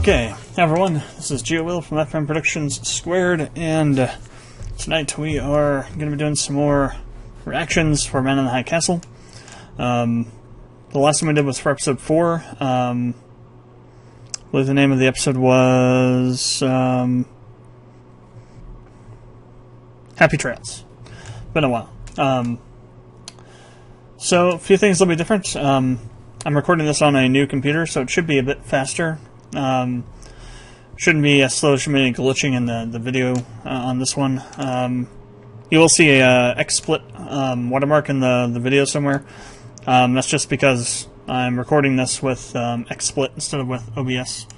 Okay, everyone, this is GeoWill from FM Productions Squared, and tonight we are going to be doing some more reactions for Man in the High Castle. The last one we did was for episode 4. I believe the name of the episode was Happy Trails. Been a while. So, a few things will be different. I'm recording this on a new computer, so it should be a bit faster. Shouldn't be as slow, shouldn't be any glitching in the video on this one. You will see a XSplit watermark in the video somewhere. That's just because I'm recording this with XSplit instead of with OBS.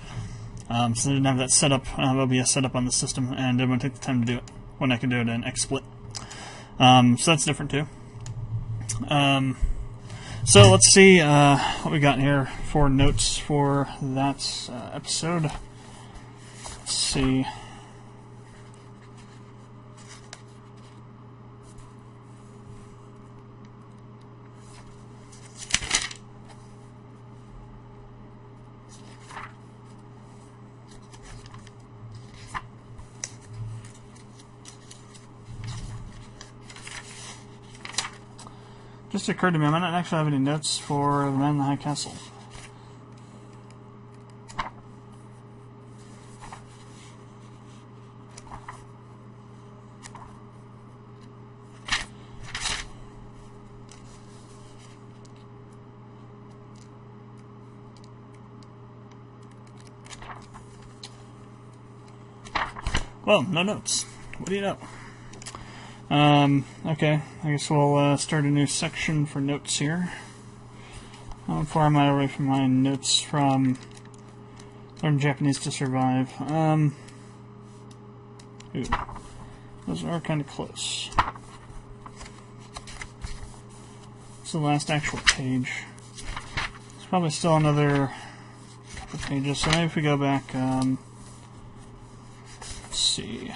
So I didn't have that set up, OBS set up on the system, and didn't want to take the time to do it when I could do it in XSplit. So that's different too. So let's see what we got here for notes for that episode. Let's see. Just occurred to me, I might not actually have any notes for the Man in the High Castle. Well, no notes. What do you know? Okay, I guess we'll start a new section for notes here. How far am I away from my notes from Learn Japanese to Survive? Ooh, those are kind of close. It's the last actual page. There's probably still another couple pages, so maybe if we go back, let's see.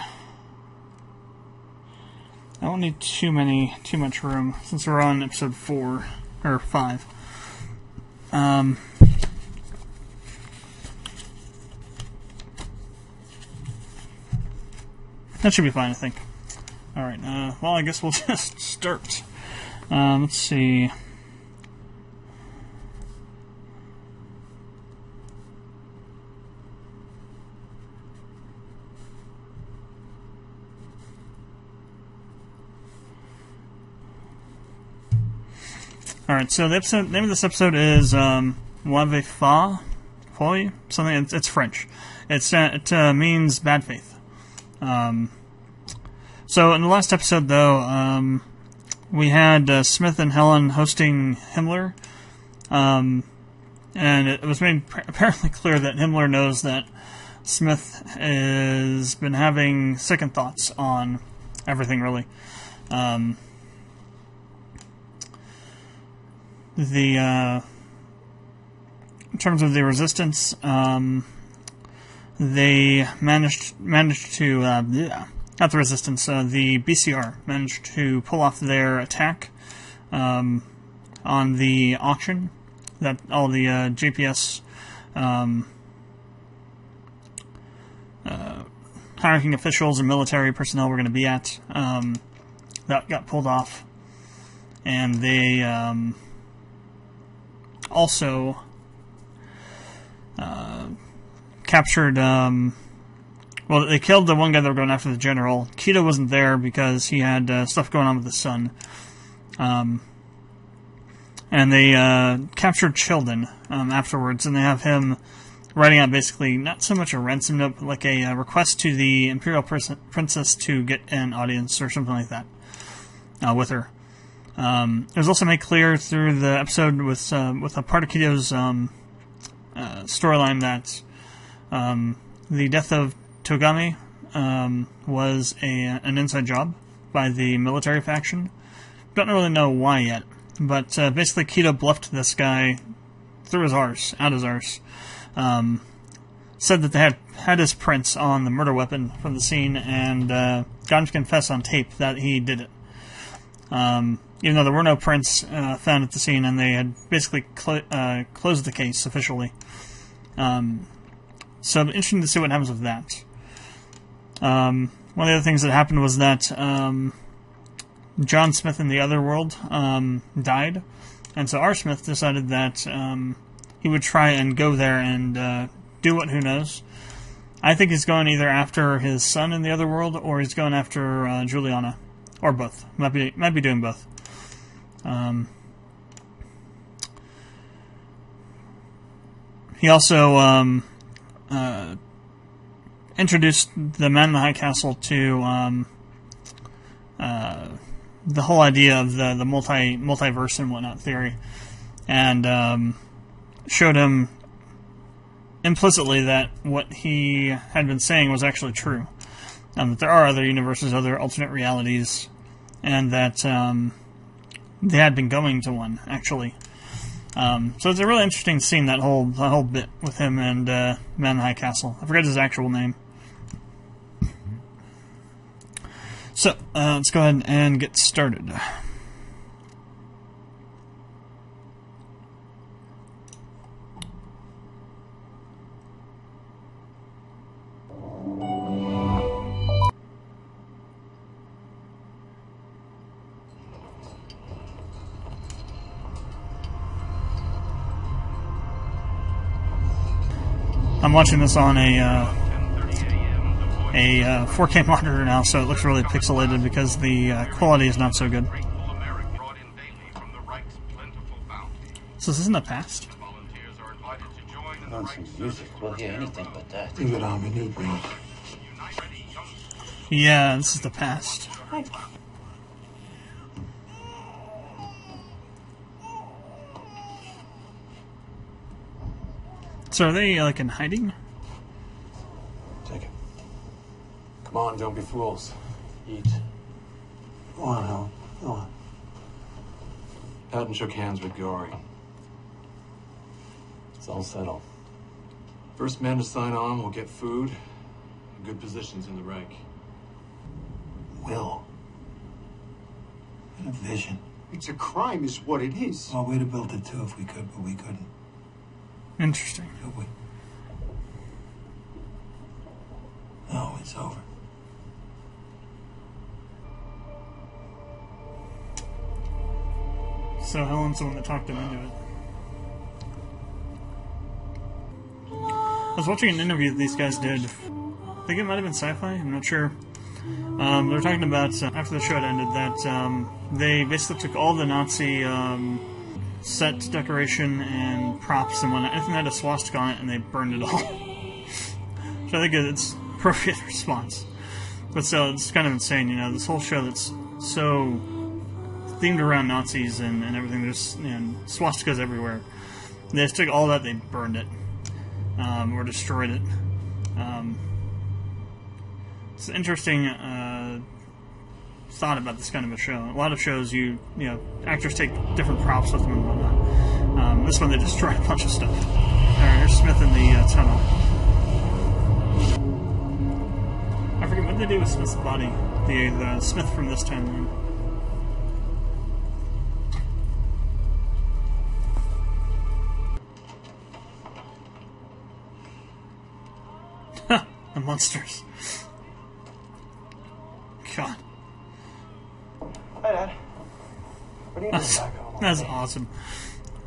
I don't need too much room since we're on episode 4 or 5. That should be fine, I think. All right. Well, I guess we'll just start. Let's see. Alright, so the name of this episode is Mauvaise Foi, something. It's French. It means bad faith. So in the last episode, though, we had Smith and Helen hosting Himmler, and it was made apparently clear that Himmler knows that Smith has been having second thoughts on everything, really. In terms of the resistance, they managed to, not the resistance, the BCR managed to pull off their attack on the auction that all the JPS high-ranking officials and military personnel were going to be at. That got pulled off, and they also captured, well, they killed the one guy that were going after the general. Kido wasn't there because he had stuff going on with his son. And they captured Childen afterwards, and they have him writing out basically not so much a ransom note, but like a request to the Imperial Princess to get an audience or something like that with her. It was also made clear through the episode with a part of Kido's storyline that the death of Togami was an inside job by the military faction. Don't really know why yet, but basically Kido bluffed this guy through his arse, out his arse. Said that they had his prints on the murder weapon from the scene, and got him to confess on tape that he did it. Even though there were no prints found at the scene, and they had basically closed the case officially. So it'll be interesting to see what happens with that. One of the other things that happened was that John Smith in the other world died, and so R. Smith decided that he would try and go there and do what, who knows. I think he's going either after his son in the other world, or he's going after Juliana, or both. Might be doing both. He also introduced the man in the High Castle to the whole idea of the multiverse and whatnot theory, and showed him implicitly that what he had been saying was actually true, that there are other universes, other alternate realities, and that they had been going to one, actually. So it's a really interesting scene, that whole bit with him and Man in the High Castle. I forget his actual name. So, let's go ahead and get started. I'm watching this on a 4K monitor now, so it looks really pixelated because the quality is not so good. So this is in the past? Nonsense music. We'll hear anything but that. Leave it on, we need brains. Yeah, this is the past. So are they, like, in hiding? Take it. Come on, don't be fools. Eat. Go on, Helen. Go on. Patton shook hands with Gory. It's all settled. First man to sign on will get food and good positions in the rank. Will. And a vision. It's a crime is what it is. Well, we'd have built it too if we could, but we couldn't. Interesting. Could we? No, it's over. So Helen's the one that talked him into it. I was watching an interview that these guys did. I think it might have been Sci-Fi, I'm not sure. They were talking about, after the show had ended, that they basically took all the Nazi set decoration and props and whatnot, anything that had a swastika on it, and they burned it all. So I think it's appropriate response. But still, it's kind of insane, you know, this whole show that's so themed around Nazis and everything, there's, you know, swastikas everywhere. They just took all that, they burned it. Or destroyed it. It's an interesting thought about this kind of a show. A lot of shows, you know, actors take different props with them and whatnot. This one, they destroyed a bunch of stuff. Alright, here's Smith in the tunnel. I forget, what did they do with Smith's body? The Smith from this timeline. The monsters. God. Hey, Dad. What are you doing back home? That's awesome.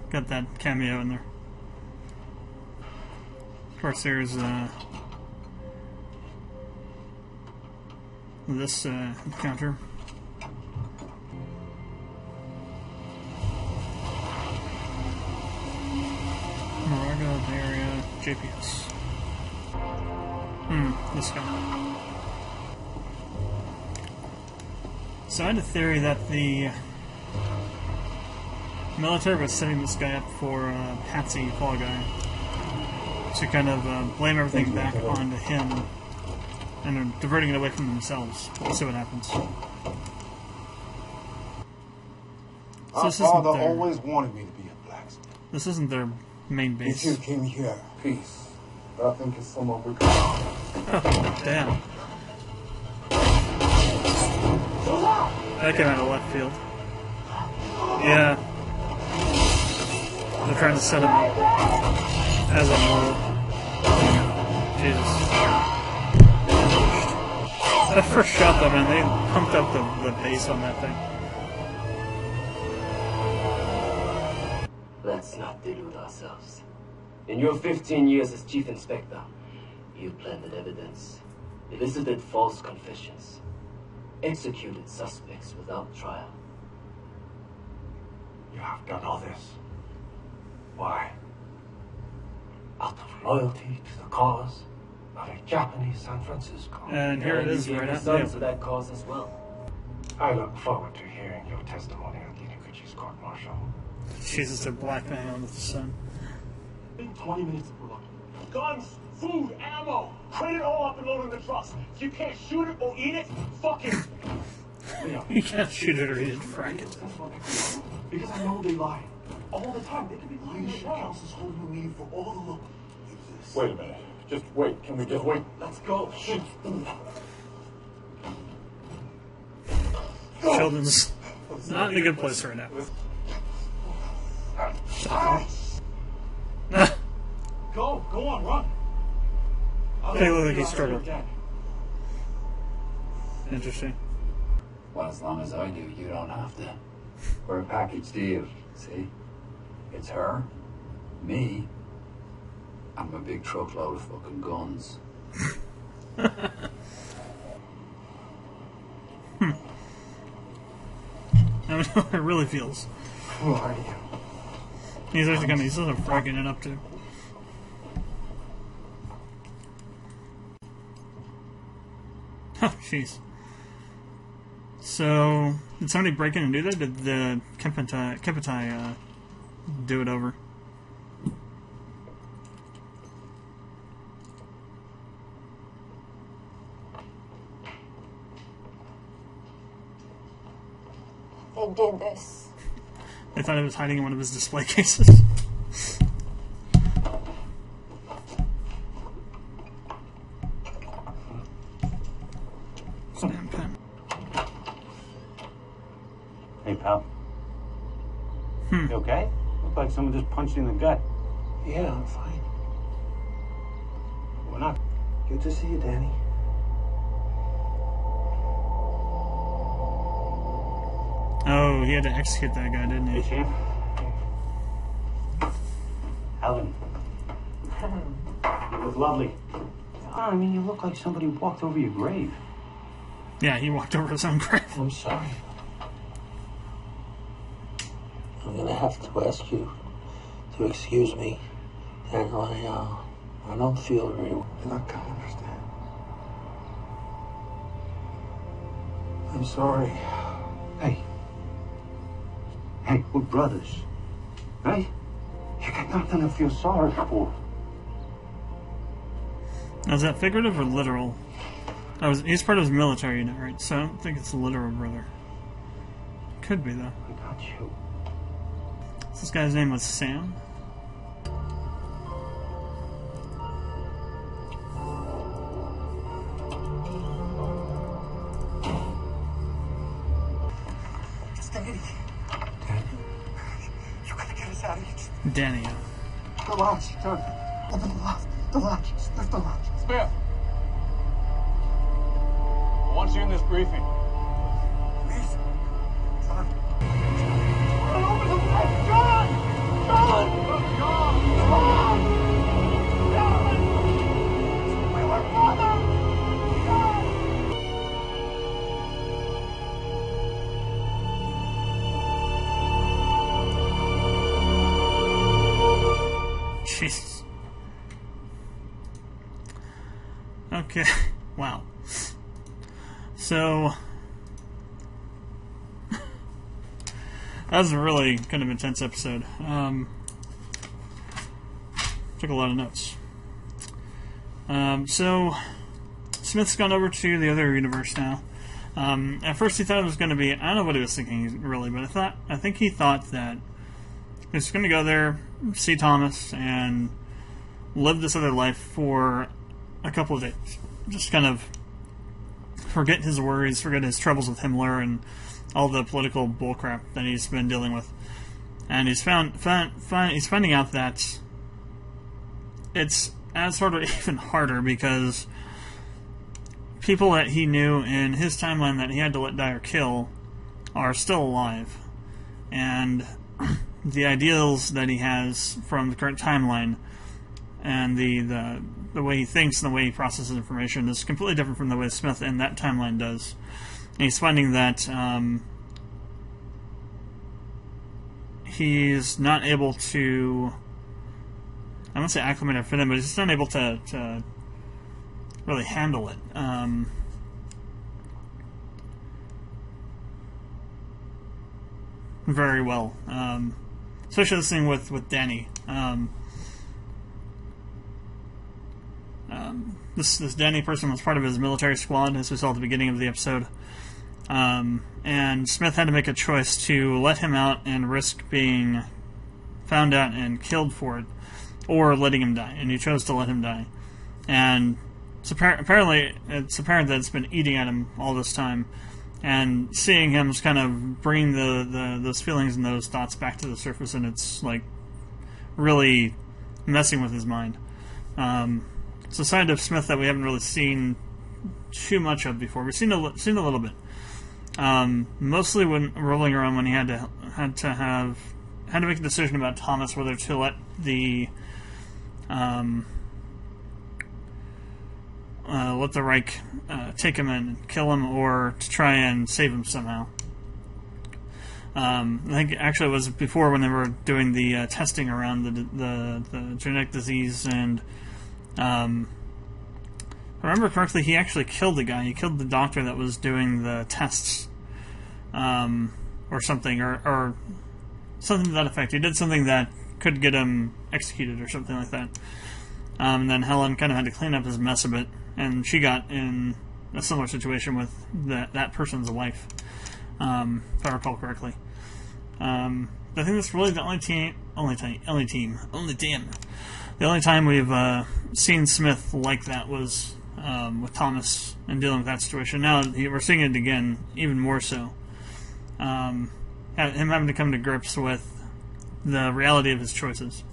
Got that cameo in there. Of course, there's this encounter. Moraga, Bay Area, JPS. This guy. So I had a theory that the military was setting this guy up for Patsy, Fall Guy, to kind of blame everything back onto him, and they're diverting it away from themselves. We'll see what happens. So My father always wanted me to be a blacksmith. This isn't their main base. You came here, peace. But I think it's someone we could. Oh, damn. That came out of left field. Yeah. They're trying to set him up as a mole. Jesus. That first shot, though, man, they pumped up the bass on that thing. Let's not delude ourselves. In your 15 years as Chief Inspector, you planted evidence, elicited false confessions, executed suspects without trial. You have done all this. Why? Out of loyalty to the cause of a Japanese San Francisco. And here it is, you right gave out your son there. to that cause as well. I look forward to hearing your testimony at Kinikuchi's court-martial. Jesus, they're blackmailing with the sun. In 20 minutes, we're lucky. Guns, food, ammo. Print it all up and load it in the trucks. If you can't shoot it or eat it, fuck it. You can't shoot it or eat it, Frank. Because I know they lie. All the time. They could be lying Leadership right now. Council's holding a meeting for all the local exist. Wait a minute. Just wait. Can we just wait? Let's go. Shoot. Sheldon's not in a good place right now. Go on, run. They look like he struggled. Interesting. Well, as long as I do, you don't have to. We're a package deal, see? It's her, me, I'm a big truckload of fucking guns. I don't know how it really feels. Who are you? He's actually kind of, he's sort of fragging it up too. Oh, jeez. So, did somebody break in and do that? Did the Kepitai do it over? They did this. They thought it was hiding in one of his display cases. Stamp pen. Hey, pal. You okay? Look like someone just punched you in the gut. Yeah, I'm fine. We're not. Good to see you, Danny. Oh, he had to execute that guy, didn't Hey, he? champ. Alvin. You look lovely. I mean, you look like somebody walked over your grave. Yeah, he walked over his own grave. I'm sorry. I'm gonna have to ask you to excuse me, Daniel. I don't feel very well. You're not gonna understand. I'm sorry. Hey, we're brothers. Right? You got nothing to feel sorry for. Now, is that figurative or literal? He's part of his military unit, right? So I don't think it's a literal brother. Could be, though. I got you. This guy's name was Sam. It's Danny. You gotta get us out of here. Danny. The latch, John. Open the latch. Lift the latch. Smith. I want you in this briefing. Please. John. Open the latch, John! John! John! John! We were brothers! John! Jesus. Okay. Wow. So that was a really kind of intense episode. Took a lot of notes. So Smith's gone over to the other universe now. At first he thought it was going to be, I don't know what he was thinking really, but I think he thought that he was going to go there, see Thomas, and live this other life for a couple of days. Just kind of forget his worries, forget his troubles with Himmler and all the political bullcrap that he's been dealing with. And he's finding out that it's adds sort of even harder because people that he knew in his timeline that he had to let die or kill are still alive. And the ideals that he has from the current timeline and the way he thinks and the way he processes information is completely different from the way Smith in that timeline does. And he's finding that he's not able to, I won't say acclimate or fit in, but he's just not able to really handle it. Very well. Especially this thing with Danny. This Danny person was part of his military squad, as we saw at the beginning of the episode. And Smith had to make a choice to let him out and risk being found out and killed for it, or letting him die. And he chose to let him die. And apparently, it's apparent that it's been eating at him all this time. And seeing him is kind of bringing those feelings and those thoughts back to the surface, and it's like really messing with his mind. It's a side of Smith that we haven't really seen too much of before. We've seen a little bit, mostly when rolling around when he had to make a decision about Thomas, whether to let the Reich take him and kill him, or to try and save him somehow. I think actually it was before when they were doing the testing around the genetic disease, and if I remember correctly, he actually killed the guy. He killed the doctor that was doing the tests, or something, or something to that effect. He did something that could get him executed or something like that. And then Helen kind of had to clean up his mess a bit, and she got in a similar situation with that person's wife, if I recall correctly. I think that's really the only time we've seen Smith like that was with Thomas and dealing with that situation. Now we're seeing it again, even more so. Him having to come to grips with the reality of his choices.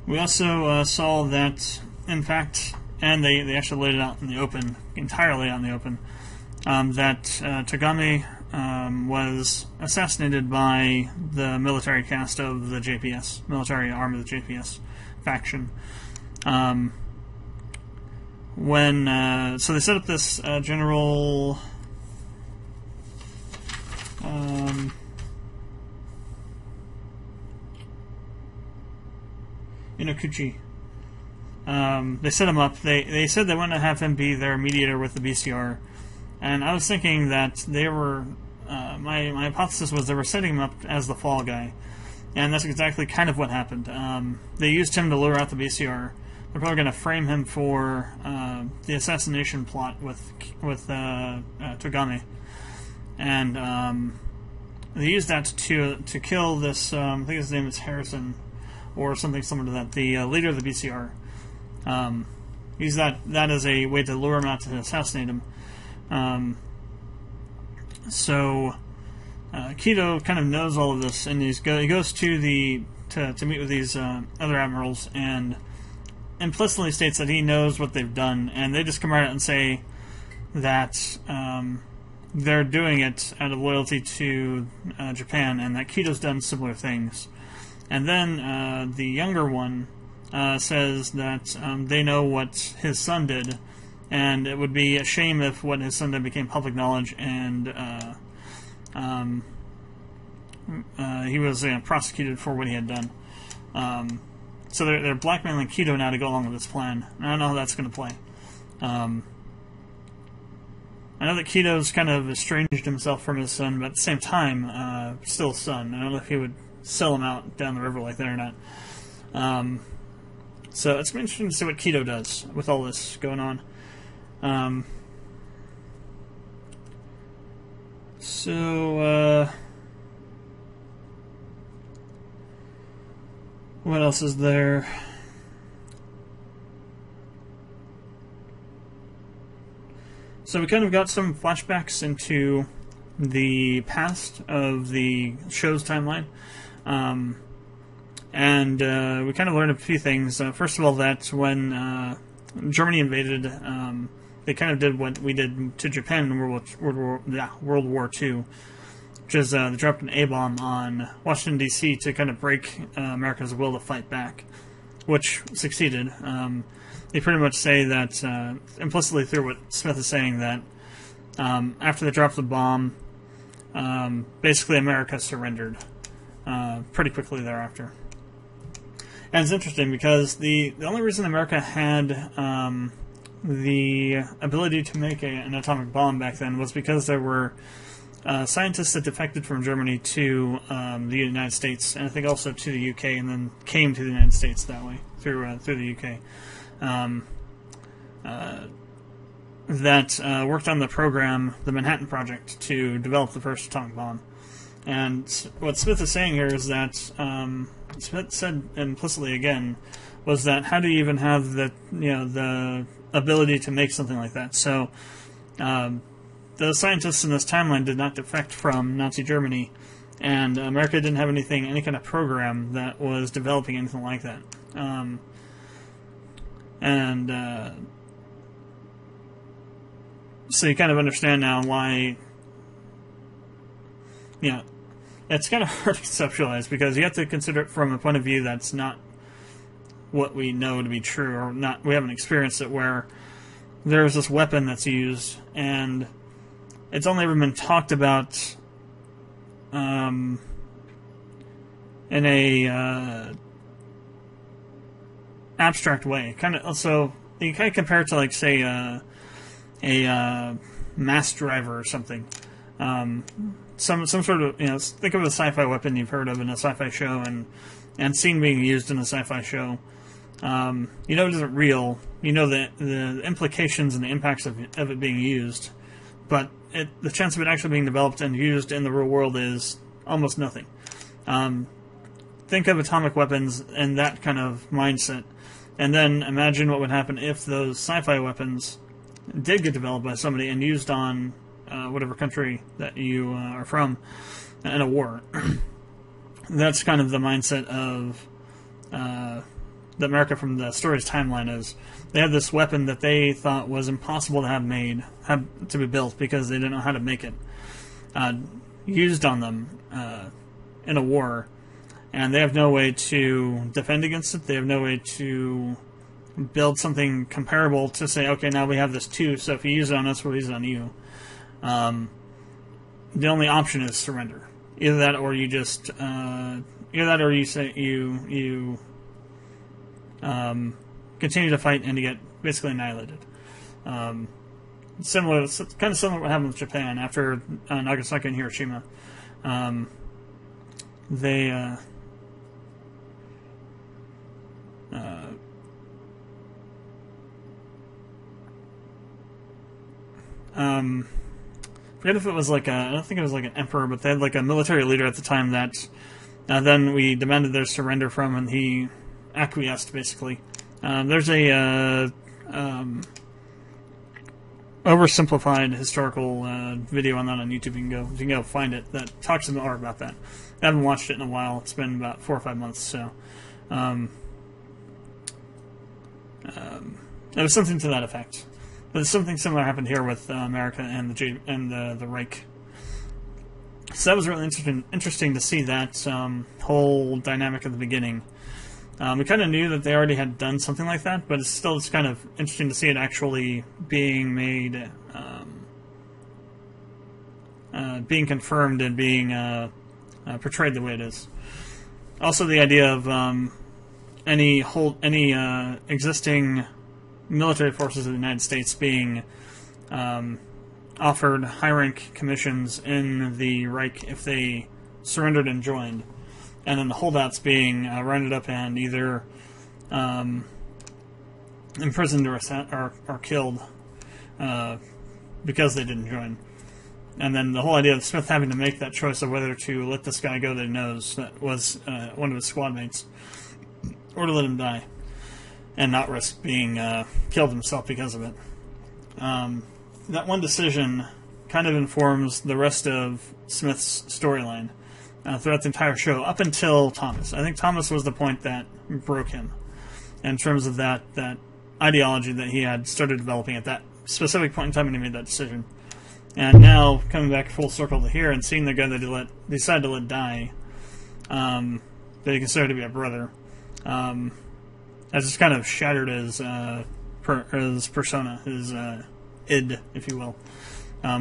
We also saw that, in fact, and they actually laid it out in the open, entirely out in the open, that Tagami was assassinated by the military cast of the JPS, military arm of the JPS faction. So they set up this general... Inokuchi. They set him up. They said they wanted to have him be their mediator with the BCR, and I was thinking that they were. My hypothesis was they were setting him up as the fall guy, and that's exactly kind of what happened. They used him to lure out the BCR. They're probably going to frame him for the assassination plot with Tagami, and they used that to kill this. I think his name is Harrison, or something similar to that, the leader of the BCR. Use that as a way to lure him out to assassinate him. So Keto kind of knows all of this, and he goes to meet with these other admirals, and implicitly states that he knows what they've done, and they just come right out and say that they're doing it out of loyalty to Japan, and that Keto's done similar things. And then the younger one says that they know what his son did, and it would be a shame if what his son did became public knowledge, and he was prosecuted for what he had done. So they're blackmailing Keto now to go along with this plan. I don't know how that's going to play. I know that Keto's kind of estranged himself from his son, but at the same time, still his son. I don't know if he would sell him out down the river like that or not. So it's going to be interesting to see what Keto does with all this going on. What else is there? So we kind of got some flashbacks into the past of the show's timeline. And we kind of learned a few things. First of all, that when Germany invaded, they kind of did what we did to Japan in World War II, which is they dropped an A-bomb on Washington, D.C. to kind of break America's will to fight back, which succeeded. They pretty much say that, implicitly through what Smith is saying, that after they dropped the bomb, basically America surrendered pretty quickly thereafter. And it's interesting because the only reason America had the ability to make an atomic bomb back then was because there were scientists that defected from Germany to the United States, and I think also to the UK, and then came to the United States that way through the UK. That worked on the program, the Manhattan Project, to develop the first atomic bomb. And what Smith is saying here is that Smith said implicitly again was that how do you even have the ability to make something like that? So the scientists in this timeline did not defect from Nazi Germany, and America didn't have any kind of program that was developing anything like that. So you kind of understand now why, it's kind of hard to conceptualize, because you have to consider it from a point of view that's not what we know to be true, or not. We haven't experienced it, where there's this weapon that's used, and it's only ever been talked about in a abstract way. So you kind of compare it to, like, say, a mass driver or something. Some sort of, think of a sci-fi weapon you've heard of in a sci-fi show and seen being used in a sci-fi show. It isn't real. The implications and the impacts of it being used, but the chance of it actually being developed and used in the real world is almost nothing. Think of atomic weapons and that kind of mindset, and then imagine what would happen if those sci-fi weapons did get developed by somebody and used on whatever country that you are from in a war. That's kind of the mindset of the America from the story's timeline. Is they had this weapon that they thought was impossible to have to be built, because they didn't know how to make it, used on them in a war, and they have no way to defend against it. They have no way to build something comparable to say, okay, now we have this too, so if you use it on us, we'll use it on you. The only option is surrender. Either that, or you just you say you continue to fight and you get basically annihilated. Kind of similar to what happened with Japan after Nagasaki and Hiroshima. Forget if it was I don't think it was like an emperor, but they had like a military leader at the time that then we demanded their surrender from, and he acquiesced, basically. There's a oversimplified historical video on that on YouTube. You can go find it, that talks more about that. I haven't watched it in a while. It's been about 4 or 5 months, so it was something to that effect. But something similar happened here with America and the Reich. So that was really interesting to see that whole dynamic at the beginning. We kind of knew that they already had done something like that, but it's kind of interesting to see it actually being made, being confirmed and being portrayed the way it is. Also, the idea of any existing military forces of the United States being offered high-rank commissions in the Reich if they surrendered and joined, and then the holdouts being rounded up and either imprisoned or killed because they didn't join. And then the whole idea of Smith having to make that choice of whether to let this guy go that he knows that was one of his squad mates, or to let him die and not risk being killed himself because of it. That one decision kind of informs the rest of Smith's storyline. throughout the entire show, up until Thomas. I think Thomas was the point that broke him in terms of that ideology that he had started developing at that specific point in time when he made that decision. And now, coming back full circle to here and seeing the guy that he decided to let die, that he considered to be a brother, has just kind of shattered his persona, his id, if you will.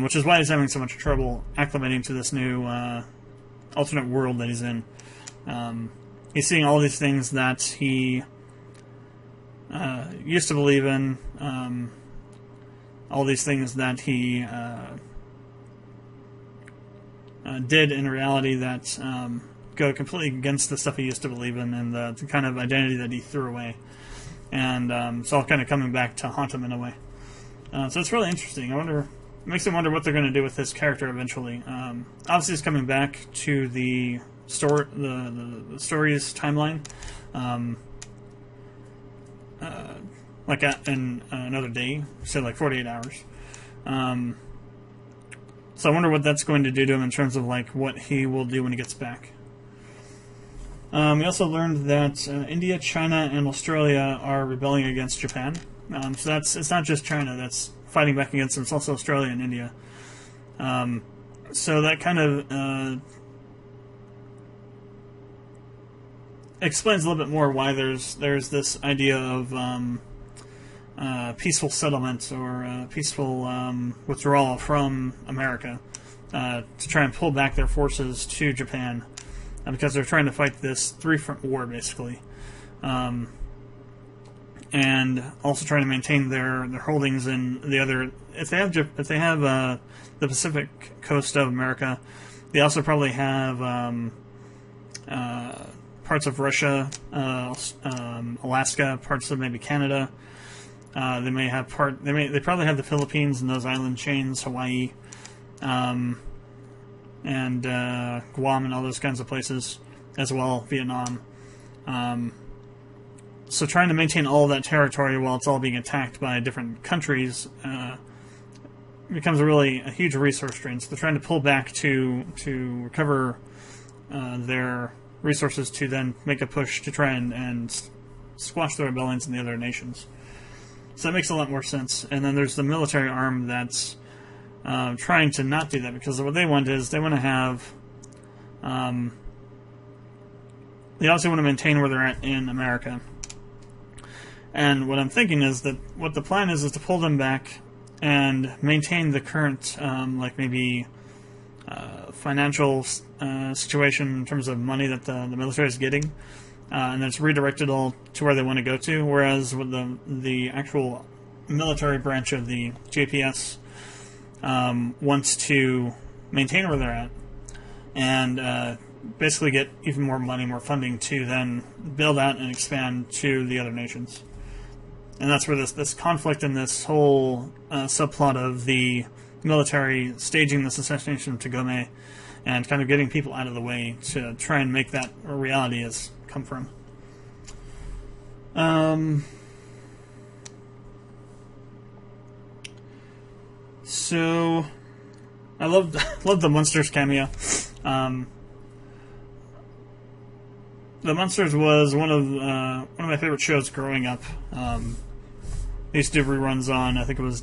Which is why he's having so much trouble acclimating to this new alternate world that he's in. He's seeing all these things that he used to believe in, all these things that he did in reality that go completely against the stuff he used to believe in and the kind of identity that he threw away. And it's all kind of coming back to haunt him in a way. So it's really interesting. It makes me wonder what they're going to do with this character eventually. Obviously, he's coming back to the story's timeline, like in another day, say like 48 hours. So I wonder what that's going to do to him in terms of like what he will do when he gets back. We also learned that India, China, and Australia are rebelling against Japan. So it's not just China that's fighting back against them, it's also Australia and India. So that kind of explains a little bit more why there's this idea of peaceful settlement or peaceful withdrawal from America to try and pull back their forces to Japan. Because they're trying to fight this three-front war, basically, and also trying to maintain their holdings in the other. If they have the Pacific coast of America, they also probably have parts of Russia, Alaska, parts of maybe Canada. They may have They probably have the Philippines and those island chains, Hawaii. And Guam and all those kinds of places as well, Vietnam. So trying to maintain all of that territory while it's all being attacked by different countries becomes a huge resource drain. So they're trying to pull back to recover their resources to then make a push to try and squash the rebellions in the other nations. So that makes a lot more sense. And then there's the military arm that's trying to not do that, because what they want is they want to have they also want to maintain where they're at in America. And what I'm thinking is that what the plan is to pull them back and maintain the current like maybe financial situation in terms of money that the military is getting, and then it's redirected all to where they want to go to, whereas with the actual military branch of the JPS wants to maintain where they're at and basically get even more money, more funding to then build out and expand to the other nations. And that's where this conflict and this whole subplot of the military staging this assassination of Tagome and kind of getting people out of the way to try and make that a reality has come from. So I loved the Munsters cameo. The Munsters was one of my favorite shows growing up. They used to do reruns on, I think it was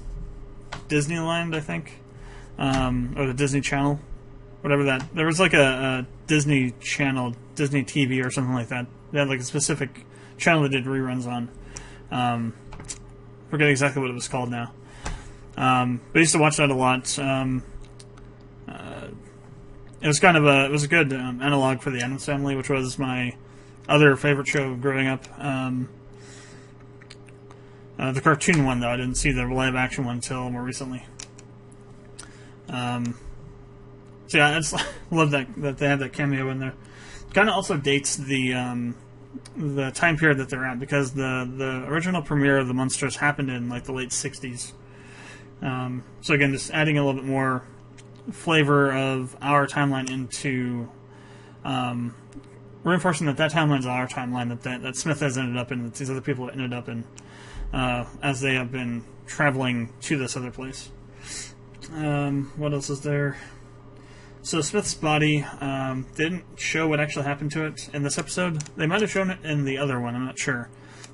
Disneyland, or the Disney Channel, whatever that. There was like a Disney Channel, Disney TV or something like that. They had like a specific channel that did reruns on. Forget exactly what it was called now. But I used to watch that a lot. It was a good analog for the Addams Family, which was my other favorite show growing up. The cartoon one, though, I didn't see the live action one until more recently. So yeah, I just love that they have that cameo in there. Kind of also dates the time period that they're at, because the original premiere of the Munsters happened in like the late 60s. So again, just adding a little bit more flavor of our timeline into reinforcing that timeline is our timeline that Smith has ended up in, that these other people have ended up in as they have been traveling to this other place. What else is there? So Smith's body didn't show what actually happened to it in this episode. They might have shown it in the other one, I'm not sure.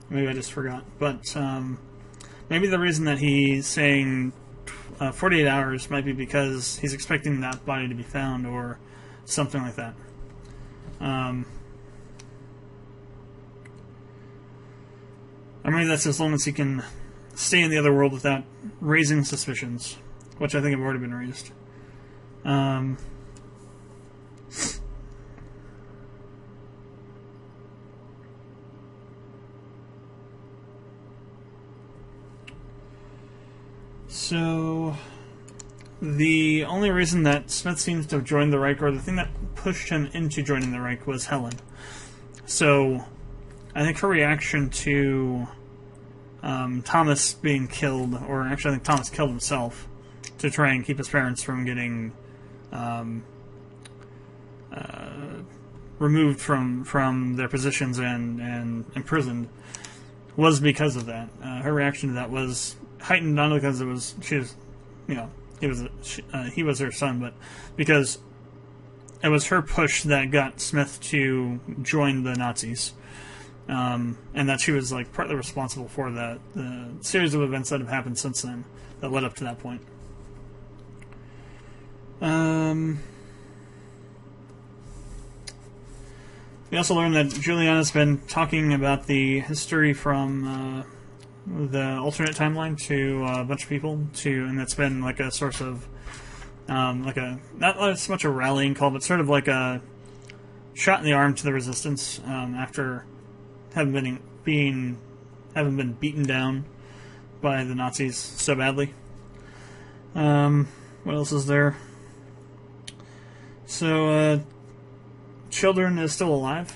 Maybe I just forgot. But maybe the reason that he's saying 48 hours might be because he's expecting that body to be found or something like that. Or maybe that's as long as he can stay in the other world without raising suspicions, which I think have already been raised. So, the only reason that Smith seems to have joined the Reich, or the thing that pushed him into joining the Reich, was Helen. So, I think her reaction to Thomas being killed, or actually I think Thomas killed himself to try and keep his parents from getting removed from their positions and imprisoned, was because of that. Her reaction to that was heightened not because he was her son, but because it was her push that got Smith to join the Nazis. And that she was like partly responsible for the series of events that have happened since then that led up to that point. We also learned that Juliana's been talking about the history from the alternate timeline to a bunch of people, and that's been like a source of like a, not as much a rallying call, but sort of like a shot in the arm to the resistance after having been beaten down by the Nazis so badly. What else is there? So, Children is still alive.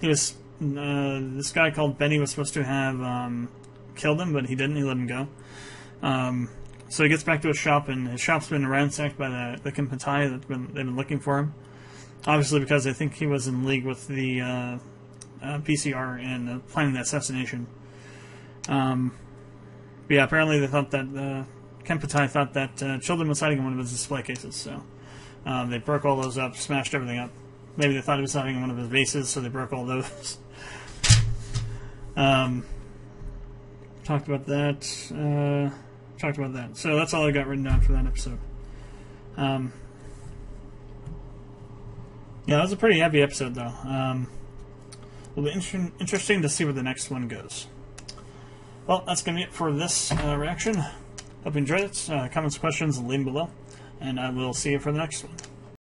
He was this guy called Benny was supposed to have killed him, but he didn't. He let him go. So he gets back to his shop, and his shop's been ransacked by the Kempentai. They've been looking for him. Obviously, because they think he was in league with the PCR and planning the assassination. But yeah, apparently they thought that Kempentai thought that Children was hiding in one of his display cases. So they broke all those up, smashed everything up. Maybe they thought he was hiding in one of his vases, so they broke all those. Talked about that. So that's all I got written down for that episode. Yeah, that was a pretty heavy episode, though. It'll be interesting to see where the next one goes. Well, that's going to be it for this reaction. Hope you enjoyed it. Comments, questions, leave them below. And I will see you for the next one.